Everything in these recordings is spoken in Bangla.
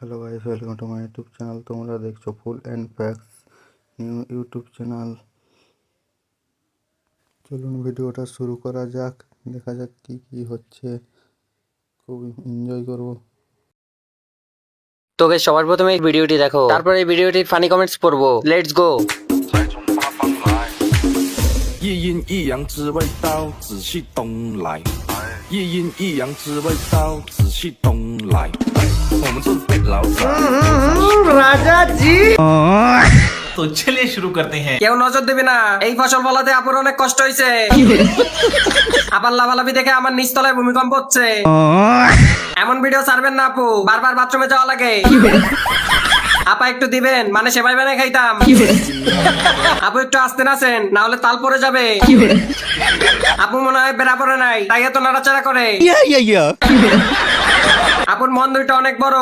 Hello guys, welcome to my YouTube channel. তোমরা দেখছো full and facts new YouTube channel. চলুন ভিডিওটা শুরু করা যাক, দেখা যাক কি কি হচ্ছে। খুব এনজয় করব। তোকে সবার প্রথমে এই ভিডিওটি দেখো, তারপর এই ভিডিওটির ফানি কমেন্টস পড়বো। লেটস গো।一阴一阳之谓道，仔细东来。一阴一阳之谓道，仔细东来。我们这是被老仔。 तो चलिए शुरू करते हैं। কেউ নজর দেবে না, এই ফসল ফলাতে আপুর অনেক কষ্ট হয়েছে। আবার লাভালাভি দেখে আমার নিচতলায় ভূমিকম্প হচ্ছে। এমন ভিডিও ছাড়বেন না আপু, বারবার বাথরুমে যাওয়া লাগে। আপা একটু দিবেন, মানে সেবাই বানাই খাইতাম। আপু একটু আস্তে নাচেন, না হলে তাল পরে যাবে। আপু মনে হয় বেড়া পড়ে নাই, তাই এত নাড়াচাড়া করে। আপুর মন দুইটা অনেক বড়।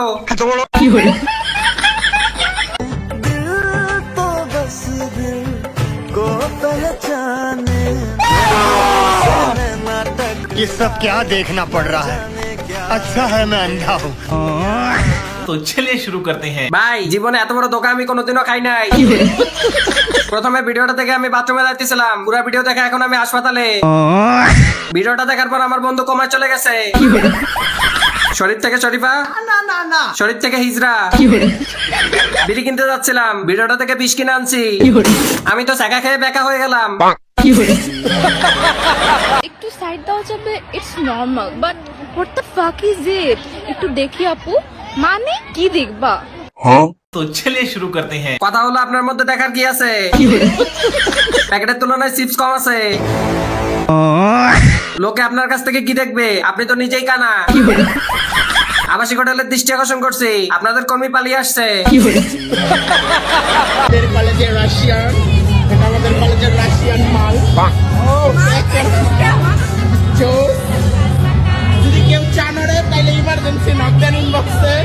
ये सब क्या देखना पड़ रहा है। अच्छा है मैं अंधा हूँ। तो चलिए शुरू करते हैं। ভাই জীবনে এত বড় ধোঁকা আমি কোনোদিনও খাই নাই। প্রথমে ভিডিওটা দেখে আমি বাথরুমে যাইতেছিলাম, পুরো ভিডিও দেখে এখন আমি হাসপাতালে। ভিডিওটা দেখার পর আমার বন্ধু কমায় চলে গেছে। শরীর থেকে শরীফা, শরীর থেকে হিজরা। বিড়ি কিনতে যাচ্ছিলাম, ভিডিওটা থেকে বিষ কিনে আনছি। আমি তো সেকা খেয়ে বেকা হয়ে গেলাম। একটু সাইড দেওয়া যাবে, it's normal, but what the fuck is it? একটু দেখি আপু, মানে কি দেখবা? तो चलिए शुरू करते हैं। কথা হলো আপনার মধ্যে দেখার কি আছে? প্যাকেটের তুলনায় চিপস কম আছে। লোকে আপনার কাছ থেকে কি দেখবে? আপনি তো নিজেই কানা। আবাসিক হোটেলের দৃষ্টি আকর্ষণ করছি, আপনাদের কর্মী পালিয়ে আসছে। আমাদের কলেজে রাশিয়ান, এটা আমাদের কলেজের রাশিয়ান মাল। জোস। যদি কেউ চান ওরে তাইলে ইমার্জেন্সি নক দেন ইনবক্সে,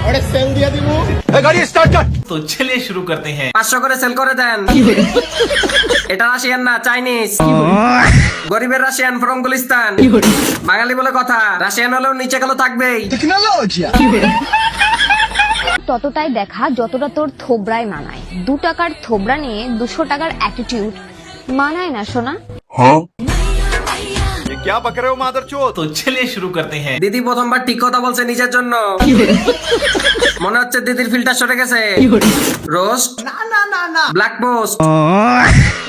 ওরে সেল দিয়ে দিব। तो चलिए शुरू करते हैं। 500 করে সেল করে দেন। এটা রাশিয়ান না, চাইনিজ। গরিবের রাশিয়ান ফ্রম গুলিস্তান। বাঙালি বলে কথা, রাশিয়ান হলেও নিচে গেলে থাকবেই। ততটাই দেখা যতটা তোর থোবরায় মানায়। 2 টাকার থোবরা নিয়ে 200 টাকার অ্যাটিটিউড মানায় না সোনা। क्या बक रहे हो मादरचोद? तो चलिए शुरू करते हैं। দিদি প্রথমবার ঠিক কথা বলছে নিজের জন্য। মনে হচ্ছে দিদির ফিল্টার সরে গেছে। রোস্ট না ব্ল্যাক পোস্ট।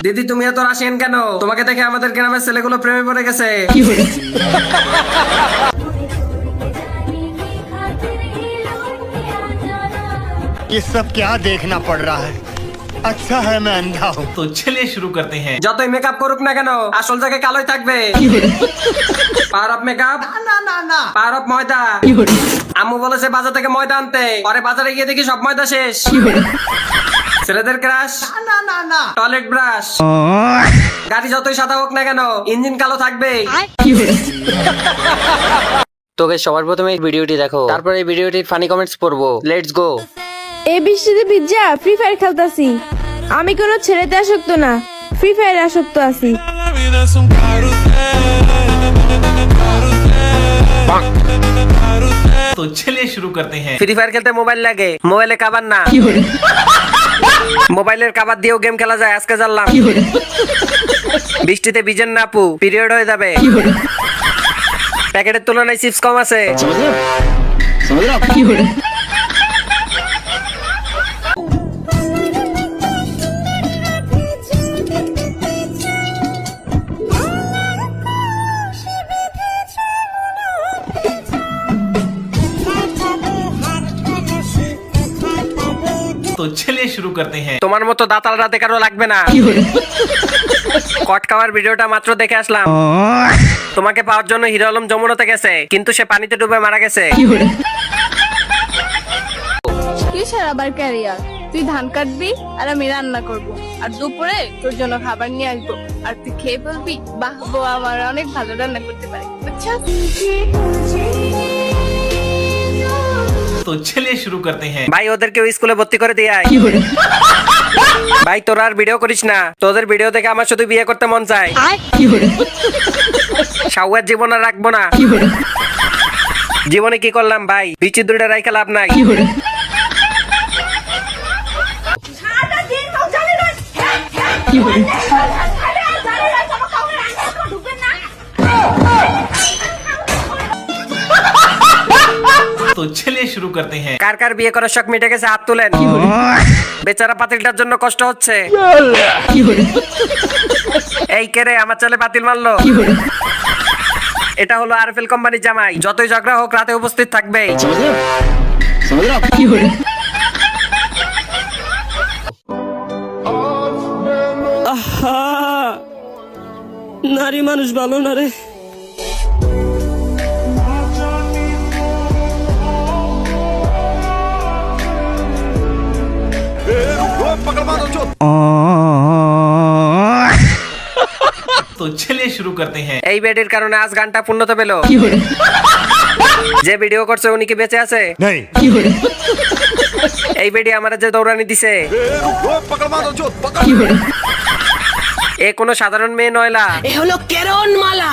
দিদি তুমি এত রাশিয়ান কেন? তোমাকে দেখে আমাদের গ্রামের ছেলেগুলো প্রেমে পড়ে গেছে। ये सब क्या देखना पड़ रहा है। अच्छा है मैं अंधा हूँ। तो चलिए शुरू करते हैं। যতই মেকআপ করুক না কেন, আসল জায়গায় কালোই থাকবে। Power of makeup, power of ময়দা। আম্মু বলেছে বাজার থেকে ময়দা আনতে, পরে বাজারে গিয়ে দেখি সব ময়দা শেষ। ছেলেদের ক্রাশ, টয়লেট ব্রাশ। গাড়ি যতই সাদা হোক না কেন, ইঞ্জিন কালো থাকবেই। তোকে সবার প্রথমে এই ভিডিওটি দেখো, তারপর এই ভিডিওটির ফানি কমেন্টস পড়বো। Let's go. এই বৃষ্টিতে ভিজা ফ্রি ফায়ার খেলতাছি। আমি কোনো ছেলেতে আসক্ত না, ফ্রি ফায়ারে আসক্ত আছি। तो चलिए शुरू करते हैं। ফ্রি ফায়ার খেলতে মোবাইল লাগে, মোবাইলে কাভার না। মোবাইলের কাভার দিয়েও গেম খেলা যায়, আজকে জানলাম। বৃষ্টিতে ভিজেন না আপু, পিরিয়ড হয়ে যাবে। প্যাকেটের তুলনায় চিপস কম আছে। तो चलिए शुरू करते हैं। তোমার মতো দাতাল রাতে কারো লাগবে না। কট খাওয়ার ভিডিওটা মাত্র দেখে আসলাম। তোমাকে পাওয়ার জন্য হিরো আলম যমুনাতে গেছে, কিন্তু সে পানিতে ডুবে মারা গেছে। কিসের আবার ক্যারিয়ার? তুই ধান কাটবি আর আমি রান্না করব, আর দুপুরে তোর জন্য খাবার নিয়ে আসবো, আর তুই খেয়ে বলবি বাহ বউ আমার অনেক ভালো রান্না করতে পারে, বুঝছিস? तो चलिए शुरू करते हैं। ভাই ওদেরকে স্কুলে ভর্তি করে দিয়ে আয়। ভাই তোরা আর ভিডিও করিস না, তোদের ভিডিও দেখে আমার শুধু বিয়ে করতে মন চায়। শাওয়ার জীবন আর রাখবো না। জীবনে কি করলাম ভাই, বিচির দুটা রাইখা লাভ নাই। तो चलिए शुरू करते हैं। কার কার বিয়ে করার শখ মিটে গেছে হাত তুলেন। বেচারা পাতিলটার জন্য কষ্ট হচ্ছে। এই কে রে, আমার ছেলে পাতিল মারলো। এটা হলো আরএফএল কোম্পানির জামাই, যতই ঝগড়া হোক রাতে উপস্থিত থাকবে। নারী মানুষ ভালো না রে। तो चलिए शुरू करते हैं। এই বেডির কারণে আজ গানটা পূর্ণতা পেল। যে ভিডিও করছে উনি কি বেঁচে আছে? नहीं এই বেডি আমার যে দৌড়ানি দিছে, এ কোনো সাধারণ মেয়ে নয়লা। এ হলো কেরন মালা।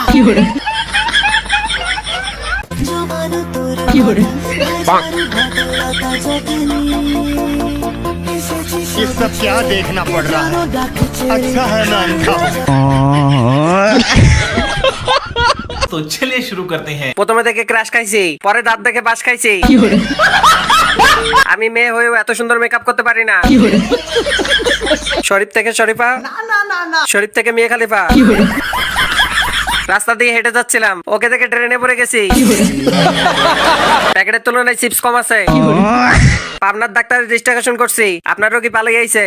ये सब क्या देखना पड़ रहा है अच्छा है मैं अंधा हूँ तो चलिए शुरू करते हैं। প্রথমে দেখে ক্রাশ খাইছি, পরে দাঁত দেখে বাস খাইছি। আমি মেয়ে হয়েও এত সুন্দর মেকআপ করতে পারি না। শরীফ থেকে শরীফা, শরীফ থেকে মিয়া খালিফা। রাস্তা দিয়ে হেঁটে যাচ্ছিলাম, ওকে দেখে ট্রেনে পড়ে গেছি। প্যাকেটের তুলনায় চিপস কম আছে। পাবনার ডাক্তার রেজিস্ট্রেশন করছি, আপনার রোগী পালিয়ে আইছে।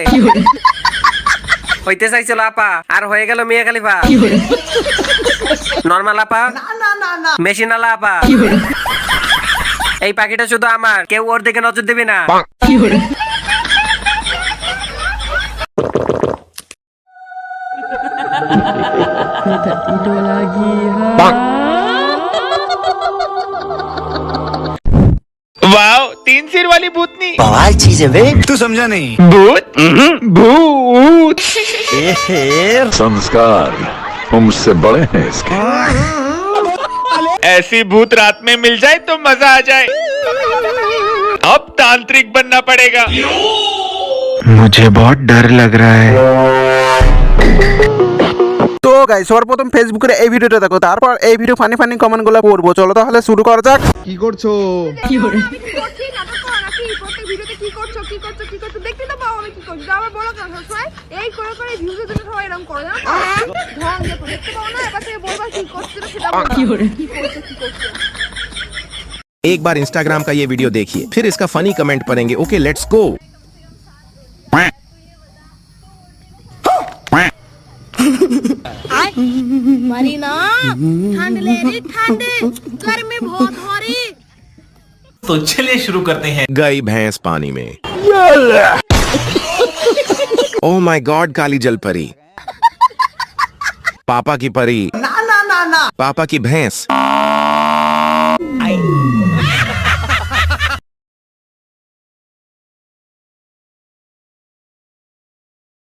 হইতে চাইছিল আপা, আর হয়ে গেল মিয়া খালিফা। নরমাল আপা, মেশিন আলা আপা। এই পাখিটা শুধু আমার, কেউ ওর দিকে নজর দিবি না। वाओ, 3 सिर वाली भूतनी। बवाल चीज है बे तू समझा नहीं भूत भूत। संस्कार मुझसे बड़े हैं इसके। ऐसी भूत रात में मिल जाए तो मजा आ जाए। अब तांत्रिक बनना पड़ेगा। मुझे बहुत डर लग रहा है। তো গাইস সর্বপ্রথম ফেসবুকের এই ভিডিওটা দেখো, তারপর এই ভিডিও ফানি ফানি কমেন্টগুলো পড়বো। চলো তাহলে শুরু করা যাক। কি করছো? एक बार इंस्टाग्राम का ये वीडियो देखिए, फिर इसका फनी कमेंट पढ़ेंगे। Okay let's go. मरीना ठंड ले रही, ठंड गर्मी बहुत हो रही। तो चलिए शुरू करते हैं। गई भैंस पानी में। ओह माय गॉड, काली जल परी। पापा की परी। ना ना ना ना। पापा की भैंस।